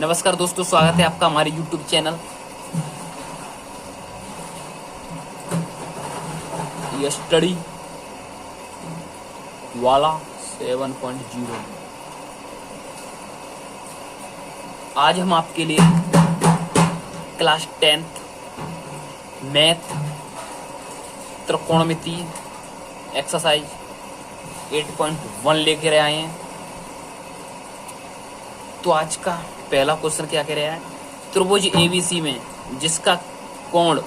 नमस्कार दोस्तों, स्वागत है आपका हमारे YouTube चैनल स्टडी वाला 7.0। आज हम आपके लिए क्लास 10th मैथ त्रिकोणमिति एक्सरसाइज 8.1 लेकर आए हैं। तो आज का पहला क्वेश्चन क्या कह रहा है, त्रिभुज एबीसी में जिसका कोण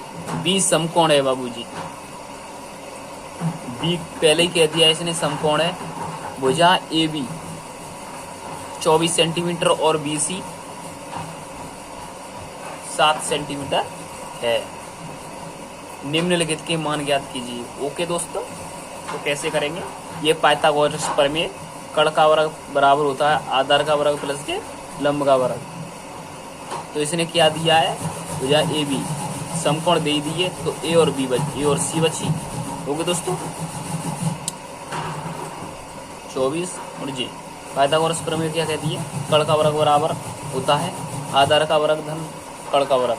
बी समकोण है। बाबूजी बी पहले ही कह दिया इसने समकोण है। भुजा ए बी 24 सेंटीमीटर और बी सी 7 सेंटीमीटर है। निम्नलिखित के मान ज्ञात कीजिए। ओके दोस्तों, तो कैसे करेंगे, ये पाइथागोरस प्रमेय, कर्ण का वर्ग बराबर होता है आधार का वर्ग प्लस के लंब का वर्ग। तो इसने क्या दिया है, भुजा ए बी समकोण दे दिए, तो ए और बी बची, ए और सी बची। ओके दोस्तों, 24 और जे। पाइथागोरस प्रमेय क्या कहती है, कर्ण का वर्ग बराबर होता है आधार का वर्ग धन कर्ण का वर्ग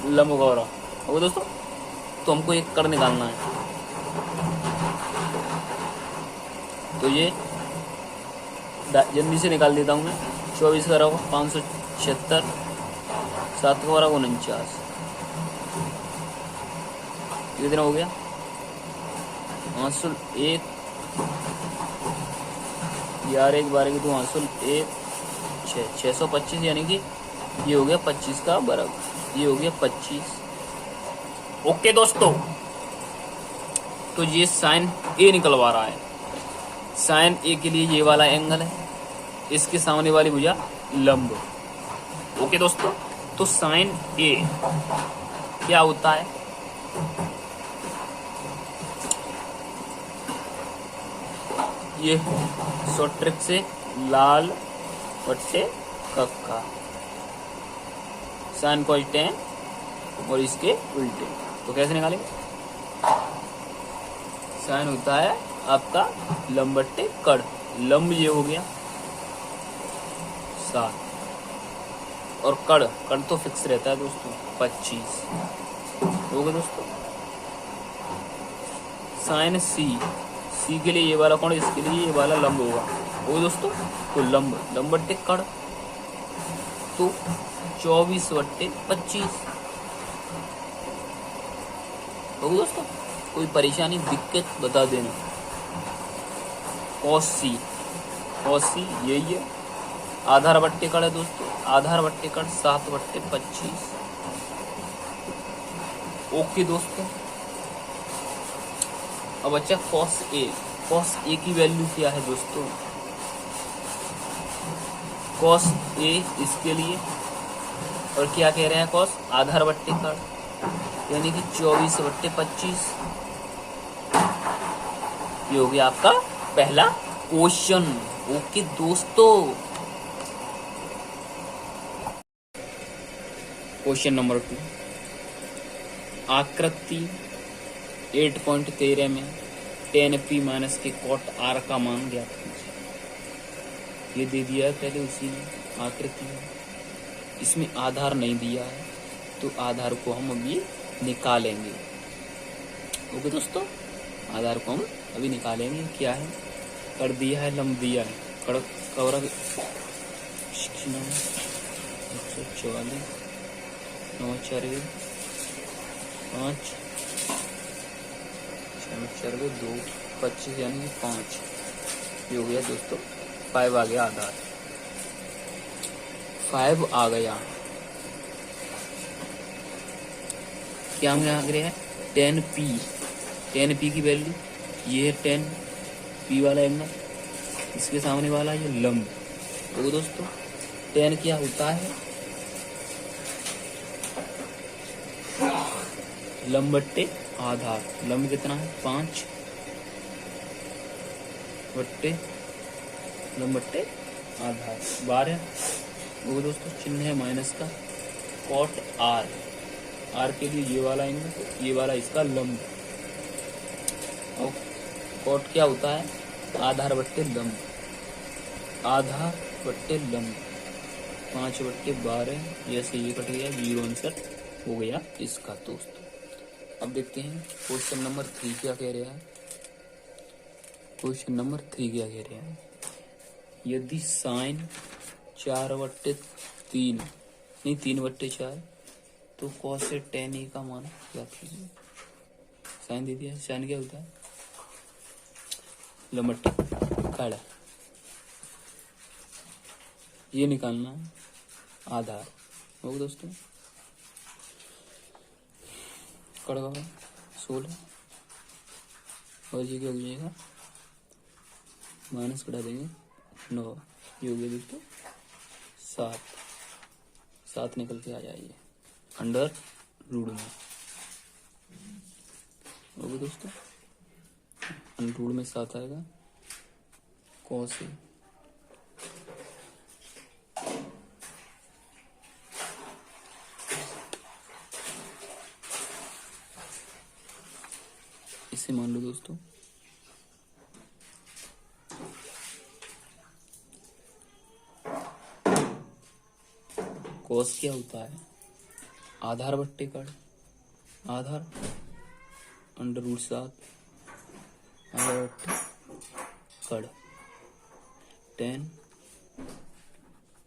लंब का वर्ग। ओके दोस्तों, तो हमको एक कर्ण निकालना है। तो ये जल्दी से निकाल देता हूँ मैं। 24 का वर्ग 576, 7 का वर्ग 49, कितना हो गया 501, 11 12 की 501 625, यानी कि ये हो गया 25 का वर्ग, ये हो गया 25। ओके दोस्तों, तो ये साइन ए निकलवा रहा है। साइन ए के लिए ये वाला एंगल है, इसके सामने वाली भुजा लंब। ओके दोस्तों, तो साइन ए क्या होता है, ये शॉर्ट ट्रिक से लाल बट्टे कक्का, साइन को टेन और इसके उल्टे। तो कैसे निकालेंगे, साइन होता है आपका लंब बट्टे कड़, लंब ये हो गया 7 और कड़ तो फिक्स रहता है दोस्तों 25। हो गया दोस्तों। साइन सी के लिए ये वाला कोण, इसके लिए ये वाला लंब होगा। वो दोस्तों, तो लंब बट्टे कड़, तो 24 बट्टे 25। हो दोस्तों, कोई परेशानी दिक्कत बता देना। कॉस सी यही है, आधार बट्टे कड़ है दोस्तों, आधार बट्टे कड़ 7 बट्टे 25। ओके दोस्तों, अब अच्छा कॉस ए की वैल्यू क्या है दोस्तों, कॉस ए इसके लिए, और क्या कह रहे हैं कॉस आधार बट्टे कड़, यानी कि 24 बट्टे 25। ये हो गया आपका पहला क्वेश्चन। ओके दोस्तों, क्वेश्चन नंबर 2, आकृति 8.13 में tan p माइनस के cot r का मान ज्ञात कीजिए। ये दे दिया है पहले उसी ने, आकृति है, इसमें आधार नहीं दिया है, तो आधार को हम अभी निकालेंगे। ओके दोस्तों, आधार को हम अभी निकालेंगे। क्या है, कर दिया है, लंब दिया है, कड़ का वर्ग 144, 9 4 5 4 2 25, यानी कि 5। ये हो गया दोस्तों 5 आ गया, आधार 5 आ गया। क्या हमें आ गया है, tan p की वैल्यू, ये है tan p वाला एंगल, इसके सामने वाला ये लंब। तो दोस्तों tan क्या होता है, लंब बट्टे आधार, लंब कितना है 5 बट्टे लंब बट्टे आधार 12। वो दोस्तों चिन्ह है माइनस का, कॉट आर के लिए ये वाला एंगल, ये वाला इसका लंब, और कॉट क्या होता है आधार बट्टे लंब, आधार बट्टे लंब। 5/12, जैसे ये कट गया 0 आंसर हो गया इसका दोस्तों। अब देखते हैं क्वेश्चन नंबर 3 क्या कह रहा है। क्वेश्चन नंबर 3 क्या कह रहा है, यदि साइन 4/3 नहीं 3/4 तो कॉस से tan a का मान ज्ञात कीजिए। साइन दे दिया, साइन क्या होता है, लंबट्टी कड़, ये निकालना है आधार होगा दोस्तों। कड़ का 16 और ये क्या हो जाएगा, माइनस कटा देंगे 9, ये हो गया दोस्तों 7 निकल के आ जाइए अंडर रूट में होगा दोस्तों। अंडर रूट में 7 आएगा, कॉस ए इसे मान लो दोस्तों। कॉस क्या होता है, आधार बट्टे कड़, आधार अंडर रूट 7 आधार बट्टे कड़, tan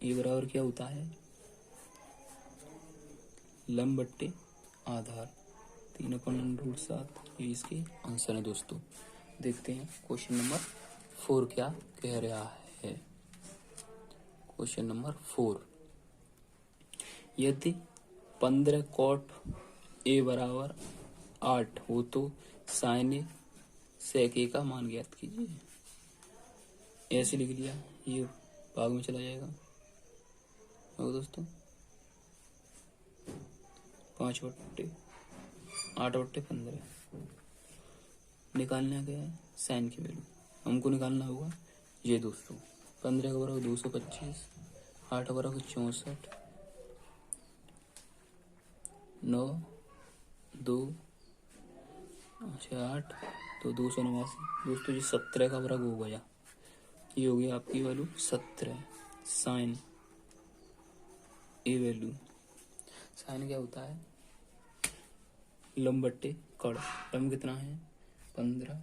ए बराबर क्या होता है, लंब बट्टे आधार 3/√7। ये इसके आंसर है दोस्तों। देखते हैं क्वेश्चन नंबर 4 क्या कह रहा है। क्वेश्चन नंबर 4, यदि 15 cot a बराबर 8 हो तो sin a sec a का मान ज्ञात कीजिए। ऐसे लिख लिया, ये भाग में चला जाएगा होगा दोस्तों 5/8/15। निकालना क्या है, साइन की वैल्यू हमको निकालना होगा ये दोस्तों। 15 का बराबर 225, 8 बराबर 64, 9 2 8 तो 289 दोस्तों। ये 17 का बराबर हो गया, ये हो गया आपकी वैल्यू 17 साइन ए वैल्यू। साइन क्या होता है, लंब बट्टे कड़, लंब कितना है 15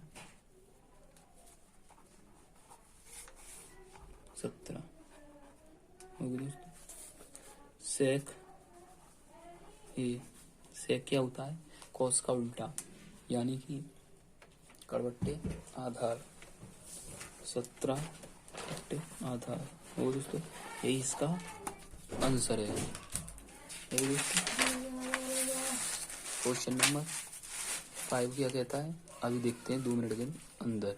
17 हो गया दोस्तों। सेक ए, सेक क्या होता है, कॉस का उल्टा, यानी कि कड़बट्टे आधार 17 बट्टे आधार हो दोस्तों। यही इसका आंसर है दोस्तों। क्वेश्चन नंबर 5 क्या कहता है, अभी देखते हैं 2 मिनट के अंदर।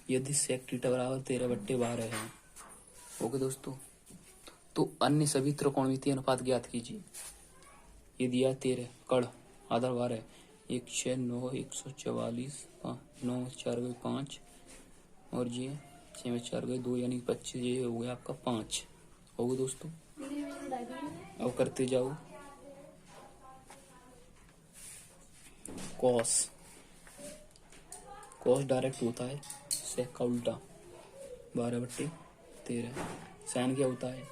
यदि सेक थीटा बराबर 13/12 है ओके दोस्तों, तो अन्य सभी त्रिकोणमितीय अनुपात ज्ञात कीजिए। ये दिया 13 कड़ आधार 12, 1 6 9 144 9 4 गए 5 और ये 6 में 4 गए 2 यानी 25, ये हो गया आपका 5 होगा दोस्तों। अब करते जाओ कॉस, कॉस डायरेक्ट होता है सेक का उल्टा 12/13। साइन क्या होता है,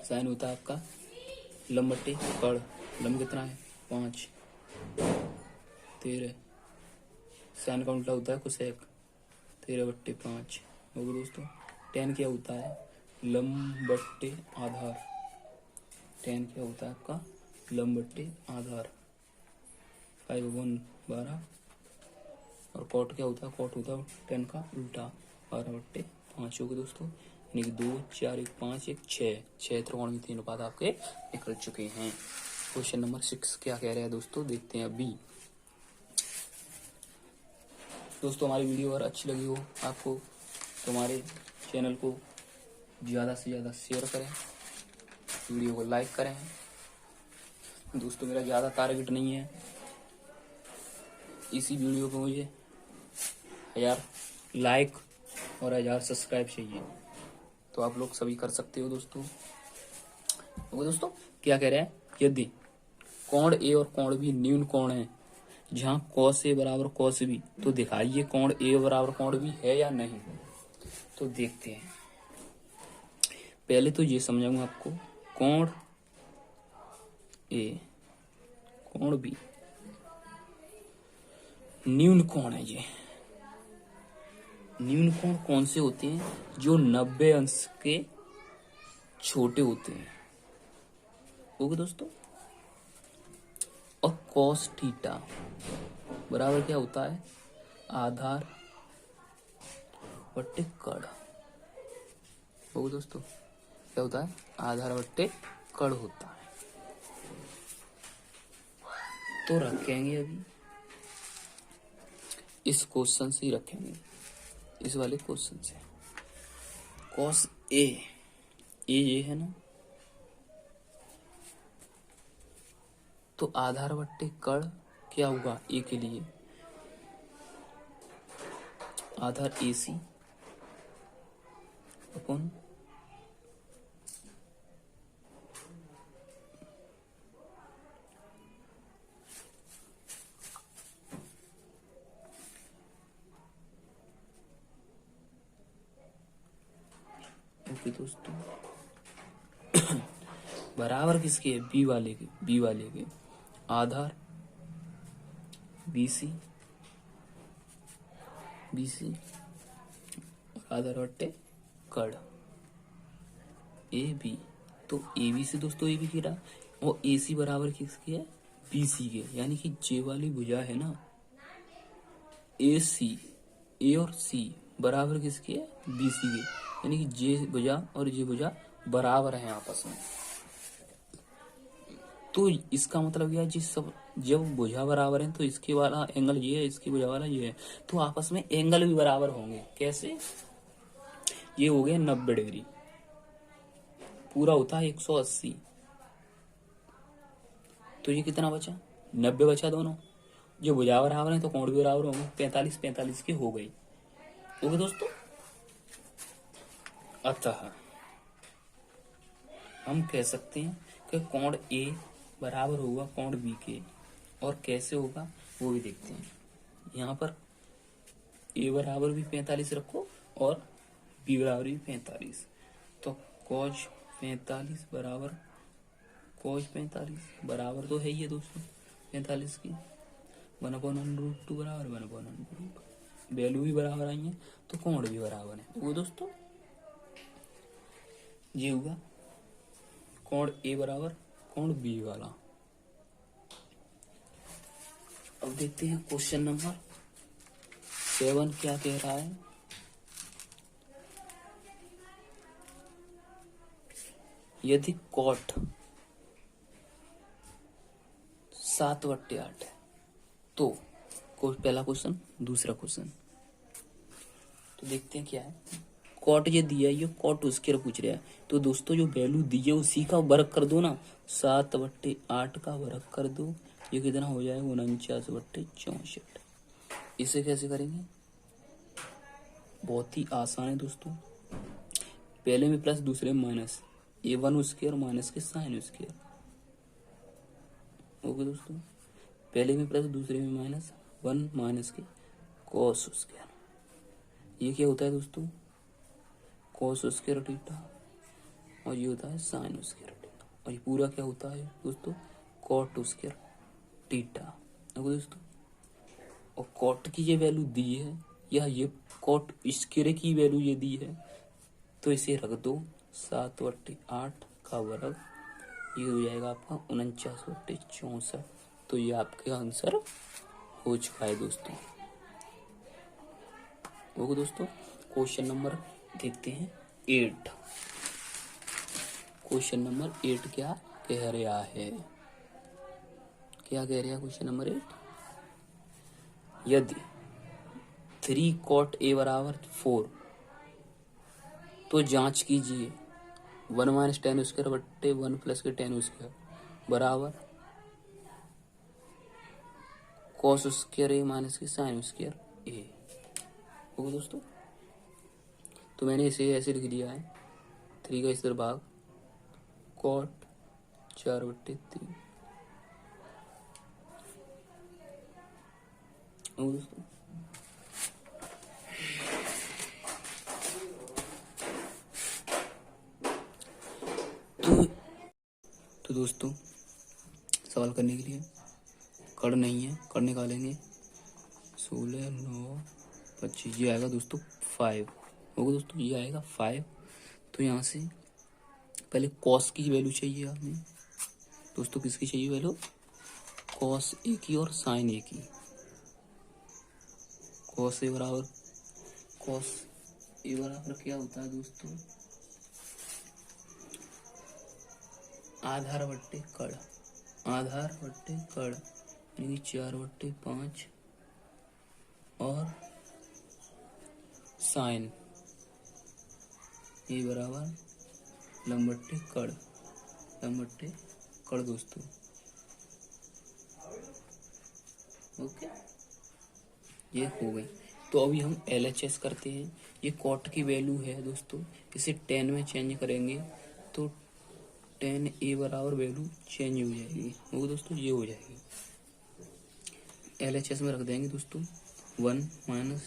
साइन होता है आपका लंब बट्टे कड़, लंब कितना है 5 13, साइन का उल्टा होता है कोसेक 13/5 होगा दोस्तों। tan क्या होता है, लंब बट्टे आधार, tan क्या होता है आपका लंब बट्टे आधार 5/12 और कॉट क्या होता है, कॉट होता है tan का उल्टा 12/5 होगा दोस्तों। यानी कि 2 4 1 5 1 6 त्रिकोणमितीय अनुपात आपके निकल चुके हैं। क्वेश्चन नंबर 6 क्या कह रहे हैं दोस्तों, देखते हैं अभी। दोस्तों हमारी वीडियो अगर अच्छी लगी हो आपको तो हमारे चैनल को ज़्यादा से ज़्यादा शेयर करें, वीडियो को लाइक करें। दोस्तों मेरा ज़्यादा टारगेट नहीं है, इसी वीडियो को मुझे 1000 लाइक और 1000 सब्सक्राइब चाहिए, तो आप लोग सभी कर सकते हो दोस्तों। तो दोस्तों क्या कह रहे हैं, यदि कोण ए और कोण बी न्यून कोण है जहाँ कॉस ए बराबर कॉस बी, तो दिखाइए कोण ए बराबर कोण बी है या नहीं। तो देखते हैं, पहले तो ये समझाऊंगा आपको, कोण ए कोण बी न्यून कोण है। ये न्यून कोण कौन से होते हैं? जो 90 अंश के छोटे होते हैं। ओके दोस्तों। और कॉस थीटा बराबर क्या होता है? आधार बट्टे कड़। ओके दोस्तों, क्या होता है? आधार बट्टे कड़ होता है। तो रखेंगे अभी इस क्वेश्चन से ही रखेंगे, इस वाले क्वेश्चन से। कॉस ए ये है ना, तो आधार बट्टे कड़ क्या होगा ए के लिए? आधार ए सी अपन ओके दोस्तों। बराबर किसके? बी वाले के। बी वाले के आधार बीसी, बीसी आधार बट्टे कड़ ए बी। तो ए बी से दोस्तों ए बी की रहा, और ए सी बराबर किसकी है? बी सी के। यानी कि जे वाली भुजा है ना, ए सी, ए और सी बराबर किसकी है? बी सी के। यानी कि जे भुजा और जे भुजा बराबर है आपस में। तो इसका मतलब यह जिस सब जब भुजा बराबर है तो इसके वाला एंगल ये है, इसकी भुजा वाला ये है, तो आपस में एंगल भी बराबर होंगे। कैसे? ये हो गया 90 डिग्री, पूरा होता है 180। तो ये कितना बचा? 90 बचा दोनों। जो भुजा बराबर है तो कोण भी बराबर होंगे। 45 45 की हो गई। ओके दोस्तों। अतः हम कह सकते हैं कि कोण ए बराबर होगा कोण बी के। और कैसे होगा वो भी देखते हैं। यहाँ पर ए बराबर भी 45 रखो और बी बराबर भी 45। तो कॉज 45 बराबर कॉज 45 बराबर तो है ही है दोस्तों 45 की। 1/√2 बराबर 1/√2। वैल्यू भी बराबर आई है तो कोण भी बराबर है। वो दोस्तों ये हुआ कोण ए बराबर कोण बी वाला। अब देखते हैं क्वेश्चन नंबर 7 क्या कह रहा है। यदि कॉट 7/8 है तो पहला क्वेश्चन। दूसरा क्वेश्चन तो देखते हैं क्या है। कॉट ये दिया है, ये कॉट उसके पूछ रहा है। तो दोस्तों जो वैल्यू दी है उसी का वर्ग कर दो ना। 7/8 का वर्ग कर दो, ये कितना हो जाएगा? 49/64। इसे कैसे करेंगे? बहुत ही आसान है दोस्तों। पहले में प्लस दूसरे में माइनस, a1² माइनस के साइन स्क्वायर। ओके दोस्तों, पहले में प्लस दूसरे में माइनस, 1 माइनस के कॉस स्क्वायर। ये क्या होता है दोस्तों? Cos square theta. और ये होता है साइन स्क्वायर थीटा। और ये पूरा क्या होता है दोस्तों? Cot square theta. ओके दोस्तों, और कॉट की ये वैल्यू दी है या ये कॉट स्क्वायर की वैल्यू ये दी है, तो इसे रख दो 7/8 का वर्ग। ये हो जाएगा आपका 49/64। तो ये आपके आंसर हो चुका है दोस्तों। ओके दोस्तों, क्वेश्चन नंबर देखते हैं 8। क्वेश्चन नंबर 8 क्या कह रहा है? क्या कह रहा है क्वेश्चन नंबर 8? यदि 3 cot a बराबर 4 तो जांच कीजिए 1 माइनस tan स्क्वायर बट्टे 1 प्लस के tan स्क्वायर बराबर cos स्क्वायर a माइनस के sin स्क्वायर a। होगा दोस्तों, तो मैंने इसे ऐसे लिख दिया है 3 का इस तरह भाग cot 4/3 ओ दोस्तों तो दोस्तों सवाल करने के लिए कड़ नहीं है, कड़ निकालेंगे। 16 9 25 ये आएगा दोस्तों 5 होगा दोस्तों, ये आएगा 5। तो यहाँ से पहले कॉस की वैल्यू चाहिए हमें दोस्तों। किसकी चाहिए वैल्यू? कॉस ए की और साइन ए की। कॉस ए बराबर क्या होता है दोस्तों? आधार बट्टे कड़, आधार बट्टे कड़ यानी 4/5 और साइन ए बराबर लंब बट्टे कड़ दोस्तों। ओके, ये हो गई। तो अभी हम LHS करते हैं। ये कॉट की वैल्यू है दोस्तों, इसे 10 में चेंज करेंगे तो 10 ए बराबर वैल्यू चेंज हो जाएगी। वो दोस्तों ये हो जाएगी। LHS में रख देंगे दोस्तों 1 माइनस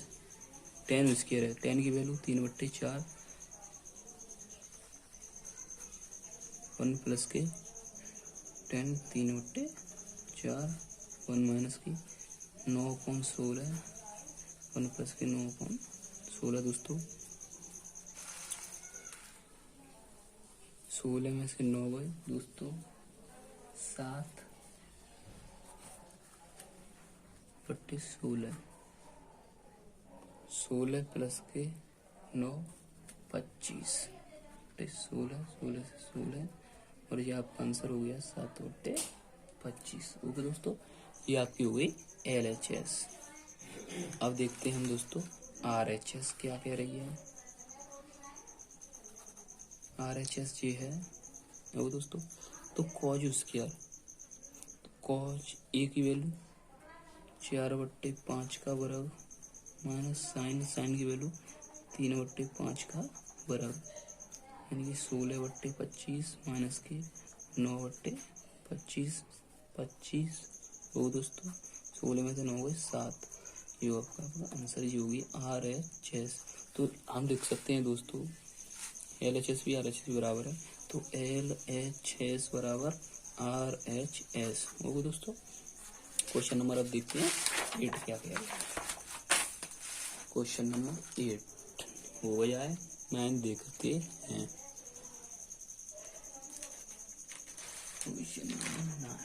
10 स्क्वायर है, 10 की वैल्यू 3/4, 1 प्लस के 10 3/4, 1 माइनस की 9/16, 1 प्लस के 9/16 दोस्तों। 16 में से 9 गए दोस्तों 7/16, 16 प्लस के 9 25, 16 16 से 16 और ये आपका आंसर हो गया 7/25। ओके दोस्तों, ये आपकी हो गई LHS। अब देखते हैं हम दोस्तों RHS क्या कह रही है। RHS ये है वो दोस्तों, तो कॉज स्क्वायर, तो कॉज ए की वैल्यू 4/5 का वर्ग माइनस साइन की वैल्यू 3/5 का वर्ग यानी कि 16/25 माइनस के 9/25 25 वो दोस्तों 16 में से 9 गए 7। ये आपका आंसर ये होगी RHS। तो हम लिख सकते हैं दोस्तों LHS भी RHS भी बराबर है, तो LHS बराबर RHS होगा दोस्तों। क्वेश्चन नंबर अब देखते हैं 8 क्या कह रहा है। क्वेश्चन नंबर 8 हो जाए 9 देखते हैं। क्वेश्चन नंबर 9,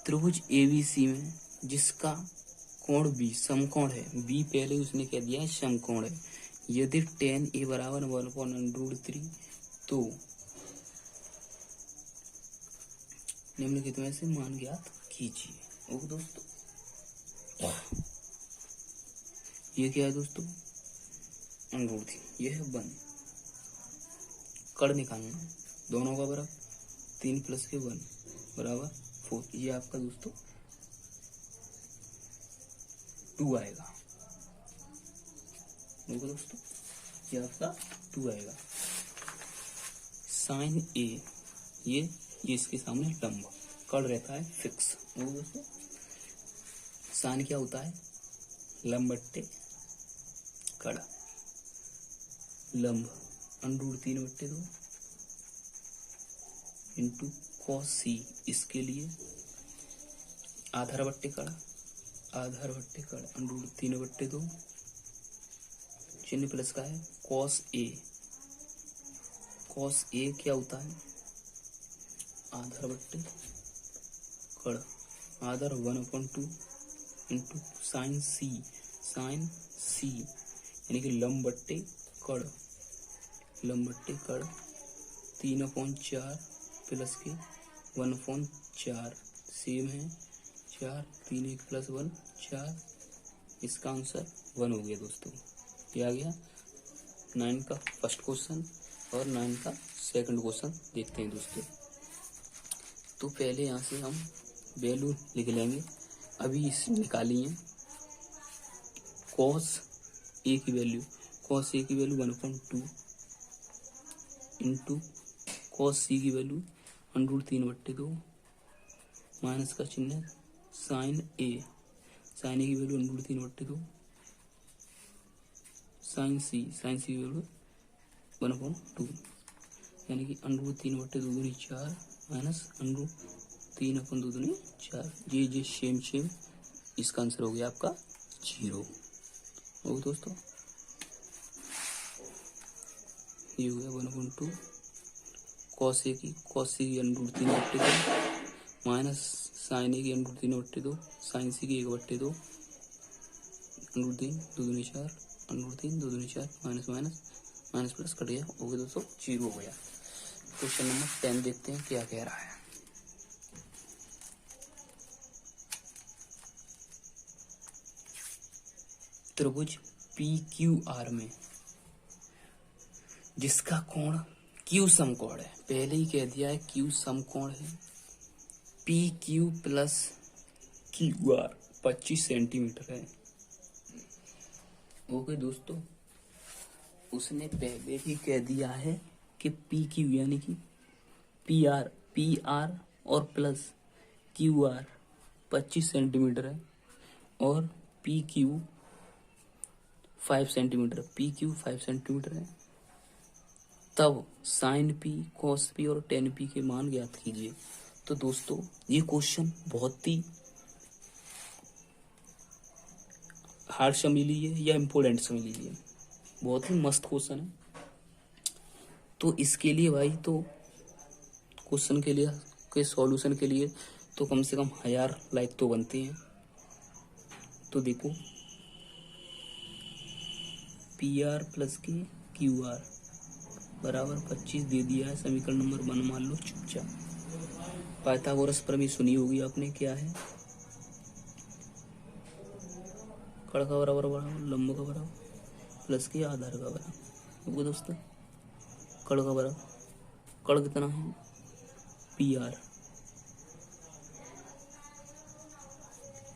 त्रिभुज ABC में जिसका कोण B समकोण है, B पहले उसने कह दिया है समकोण है, यदि tan A बराबर 1/√3 तो निम्नलिखित में से मान ज्ञात कीजिए। ओके दोस्तों, ये क्या है दोस्तों? √3, ये है 1। कड़ निकालना, दोनों का बराबर 3 प्लस के 1 बराबर 4। ये आपका दोस्तों 2 आएगा। ओके दोस्तों, ये आपका 2 आएगा। साइन ए ये इसके सामने लंब, कड़ रहता है फिक्स। ओके दोस्तों, साइन क्या होता है? लंब बट्टे कड़, लंब √3/2 इंटू कॉस सी, इसके लिए आधार बट्टे कड़ √3/2 चिन्ह प्लस का है कॉस ए क्या होता है? आधार बट्टे कड़, आधार 1/2 इंटू साइन सी यानी कि लंब बट्टे कड़ 3/4 प्लस के 1/4 सेम है 4, 3 1 प्लस 1 4। इसका आंसर 1 हो गया दोस्तों। ये आ गया 9 का फर्स्ट क्वेश्चन और 9 का सेकंड क्वेश्चन देखते हैं दोस्तों। तो पहले यहाँ से हम वैल्यू लिख लेंगे। अभी इस निकाली है कॉस ए की वैल्यू 1/2 इंटू कॉस सी की वैल्यू √3/2 माइनस का चिन्ह साइन ए की वैल्यू √3/2, साइन सी की वैल्यू 1/2, यानी कि √3/2 दूनी 4 माइनस √3/2 दूनी 4। ये सेम इसका आंसर हो गया आपका 0। हो दोस्तों, ये हो गया 1/2 कॉस ए की √3/2 माइनस साइन ए की √3/2, साइन सी की 1/2, √3 2 दूनी 4, √3 2 दूनी 4, माइनस प्लस कट गया, हो गया दोस्तों 0 हो गया। क्वेश्चन नंबर 10 देखते हैं क्या कह रहा है। त्रिभुज PQR में जिसका कोण Q समकोण है, पहले ही कह दिया है Q समकोण है, PQ प्लस QR 25 सेंटीमीटर है। ओके दोस्तों, उसने पहले ही कह दिया है कि PQ यानी कि PR और प्लस QR 25 सेंटीमीटर है और PQ 5 सेंटीमीटर, PQ 5 सेंटीमीटर है। तब साइन P, कॉस P और टेन P के मान ज्ञात कीजिए। तो दोस्तों, ये क्वेश्चन बहुत ही हार्ड समझ लीजिए या इम्पोर्टेंट समझ लीजिए, बहुत ही मस्त क्वेश्चन है। तो इसके लिए भाई, तो क्वेश्चन के सॉल्यूशन के लिए तो कम से कम 1000 लाइक तो बनते हैं। तो देखो, PR प्लस के QR बराबर 25 दे दिया है, समीकरण नंबर 1 मान लो चुपचाप। पाइथागोरस प्रमेय सुनी होगी आपने, क्या है? कड़ का बराबर लंब का बराबर प्लस के आधार का बराबर। वो दोस्तों, कड़ का बराबर, कड़ कितना है? PR,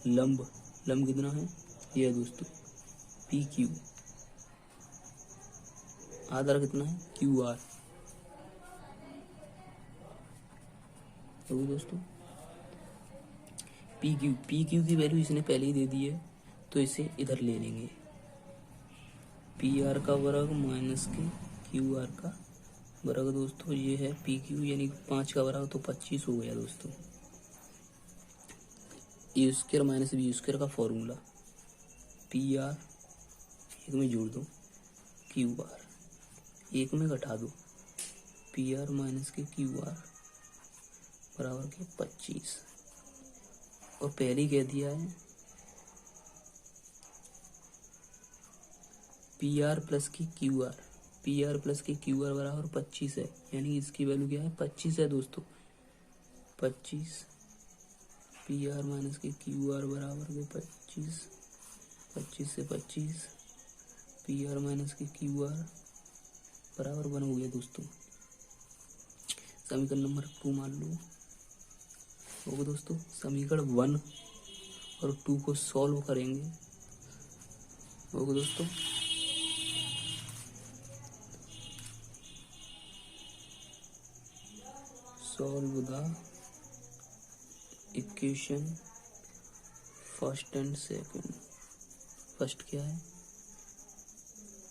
लंब कितना है? ये दोस्तों PQ, आधार कितना है? QR। तो दोस्तों, PQ की वैल्यू इसने पहले ही दे दी है, तो इसे इधर ले लेंगे। PR का वर्ग माइनस के QR का वर्ग दोस्तों, ये है PQ यानी 5 का वर्ग, तो 25 हो गया दोस्तों। ए स्क्वायर माइनस बी स्क्वायर का फॉर्मूला, PR एक में जोड़ दो, QR एक में घटा दो, PR माइनस के QR बराबर के 25। और पहले कह दिया है PR प्लस की QR बराबर 25 है, यानी इसकी वैल्यू क्या है? 25 है दोस्तों। 25 PR माइनस के QR बराबर के 25, 25 से 25 PR माइनस के QR बराबर 1 हो गया दोस्तों। समीकरण नंबर 2 मान लो। होगा दोस्तों, समीकरण 1 और 2 को सॉल्व करेंगे। होगा दोस्तों, solve the equation first and second. First क्या है?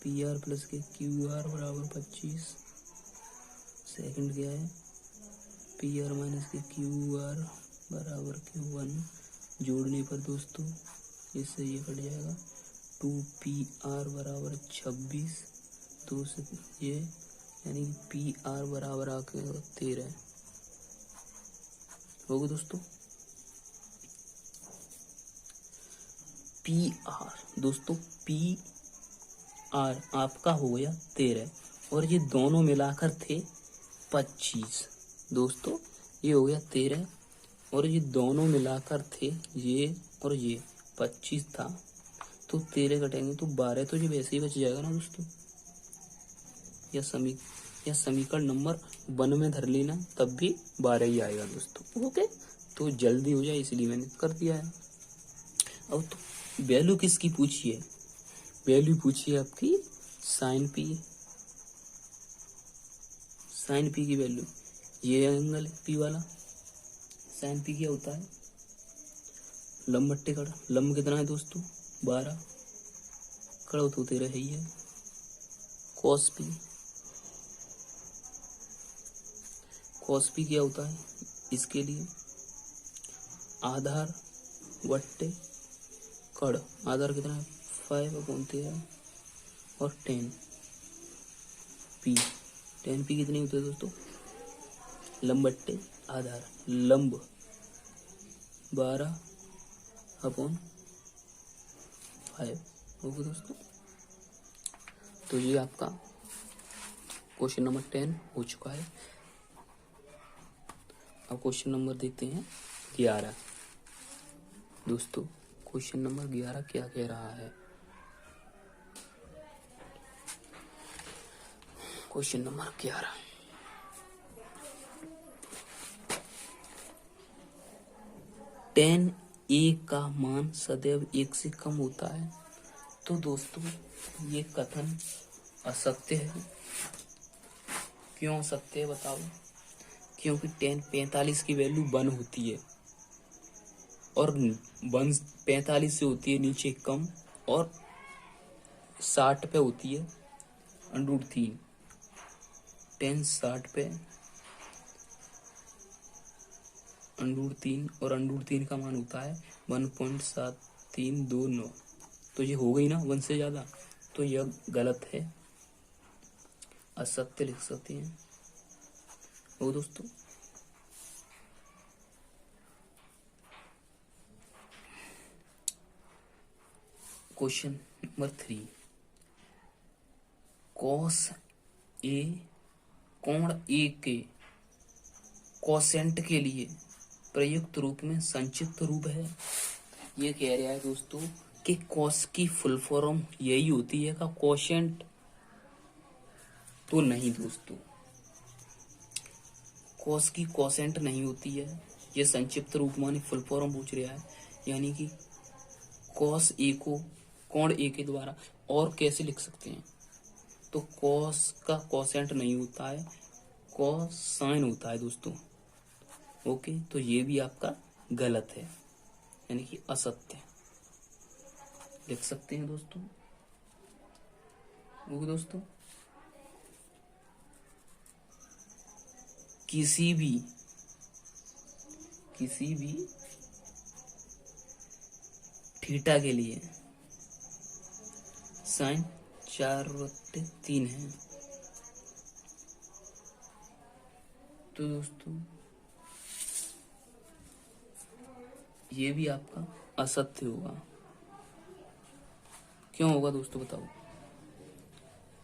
PR प्लस के QR बराबर 25। सेकंड क्या है? PR माइनस के QR बराबर के 1। जोड़ने पर दोस्तों इससे ये कट जाएगा, 2PR बराबर 26, 2 से ये, यानी PR बराबर आके 13 होगा दोस्तों। PR दोस्तों, PR आपका हो गया 13 और ये दोनों मिलाकर थे 25 दोस्तों। ये हो गया 13 और ये दोनों मिलाकर थे ये और ये 25 था, तो 13 कटेंगे तो 12, तो ये वैसे ही बच जाएगा ना दोस्तों। या समीकरण नंबर 1 में धर लेना, तब भी 12 ही आएगा दोस्तों। ओके, तो जल्दी हो जाए इसलिए मैंने कर दिया है। अब तो वैल्यू किसकी पूछी है? वैल्यू पूछी है आपकी साइन P की वैल्यू। ये एंगल P वाला, साइन P क्या होता है? लंब बट्टे कड़, लंब कितना है दोस्तों 12, कड़ तो तेरा है ही है। कॉस पी, कॉस पी क्या होता है इसके लिए, आधार बट्टे कड़, आधार कितना है 5/13 और 10 पी, 10 पी कितनी होती है दोस्तों, लंब बट्टे आधार, लंब 12/5 होगा दोस्तों। तो ये आपका क्वेश्चन नंबर 10 हो चुका है। अब क्वेश्चन नंबर देखते हैं 11 दोस्तों। क्वेश्चन नंबर 11 क्या कह रहा है, क्वेश्चन नंबर 11, tan a का मान सदैव 1 से कम होता है। तो दोस्तों ये कथन असत्य है। क्यों असत्य है बताओ, क्योंकि tan 45 की वैल्यू 1 होती है और 1 45 से होती है नीचे कम और 60 पे होती है √3, tan 60 पे √3 और √3 का मान होता है 1.7329। तो ये हो गई ना 1 से ज्यादा, तो यह गलत है, असत्य लिख सकते हैं वो दोस्तों। क्वेश्चन नंबर 3, कॉस ए कोण ए के कोसेंट के लिए प्रयुक्त रूप में संक्षिप्त रूप है। ये कह रहा है दोस्तों कि कॉस की फुल फॉर्म यही होती है का कोशेंट, तो नहीं दोस्तों, कॉस की कोसेंट नहीं होती है। ये संक्षिप्त रूप माने फुल फॉर्म पूछ रहा है, यानी कि कॉस ए को कोण ए के द्वारा और कैसे लिख सकते हैं, तो कॉस का कोसेंट नहीं होता है, कोसाइन होता है दोस्तों। ओके, तो ये भी आपका गलत है, यानी कि असत्य लिख सकते हैं दोस्तों। ओके दोस्तों, किसी भी थीटा के लिए साइन 4/3 है। तो दोस्तों ये भी आपका असत्य होगा। क्यों होगा दोस्तों बताओ,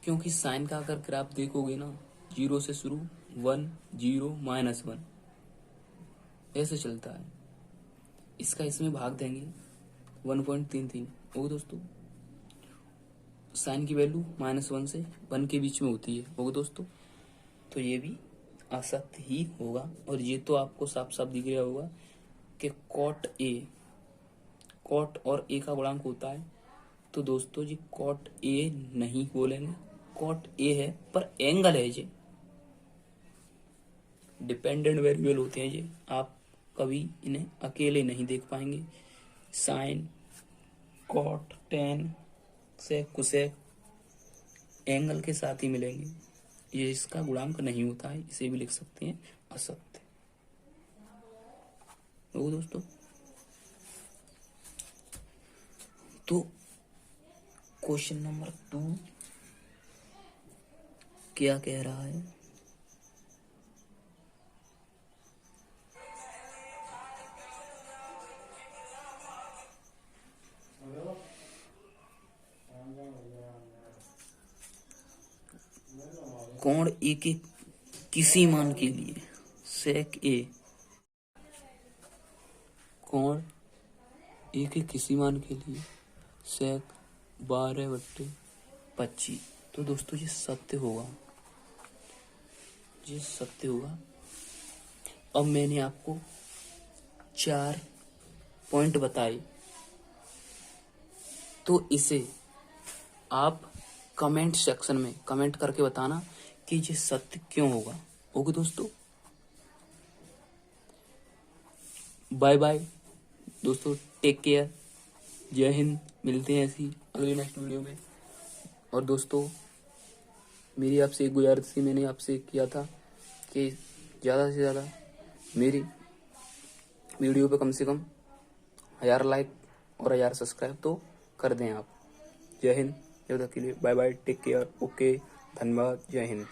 क्योंकि साइन का अगर ग्राफ देखोगे ना 0 से शुरू 1 0 -1 ऐसे चलता है, इसका इसमें भाग देंगे 1.33 होगा दोस्तों। साइन की वैल्यू -1 से 1 के बीच में होती है होगा दोस्तों। तो ये भी असत्य ही होगा, और ये तो आपको साफ साफ दिख रहा होगा कि कॉट और ए का गुणांक होता है। तो दोस्तों जी कॉट ए नहीं बोलेंगे, कॉट ए है पर एंगल है, ये डिपेंडेंट वेरिएबल होते हैं, ये आप कभी इन्हें अकेले नहीं देख पाएंगे। Sine cot tan sec cosec angle के साथ ही मिलेंगे, ये इसका गुणांक नहीं होता है, इसे भी लिख सकते हैं असत्य। तो दोस्तों तो क्वेश्चन नंबर 2 क्या कह रहा है, कोण ए के किसी मान के लिए सेक ए, कोण ए के किसी मान के लिए सेक 12/25। तो दोस्तों ये सत्य होगा, ये सत्य होगा। अब मैंने आपको 4 पॉइंट बताए, तो इसे आप कमेंट सेक्शन में कमेंट करके बताना कि ये सत्य क्यों होगा। ओके दोस्तों, बाय बाय दोस्तों। टेक केयर, जय हिंद। मिलते हैं ऐसी अगली नेक्स्ट वीडियो में। और दोस्तों, मेरी आपसे एक गुजारिश थी, मैंने आपसे किया था कि ज़्यादा से ज़्यादा मेरी वीडियो पे कम से कम 1000 लाइक और 1000 सब्सक्राइब तो कर दें आप। जय हिंद, जब तक के लिए bye bye, take care, okay, धन्यवाद, जय हिंद।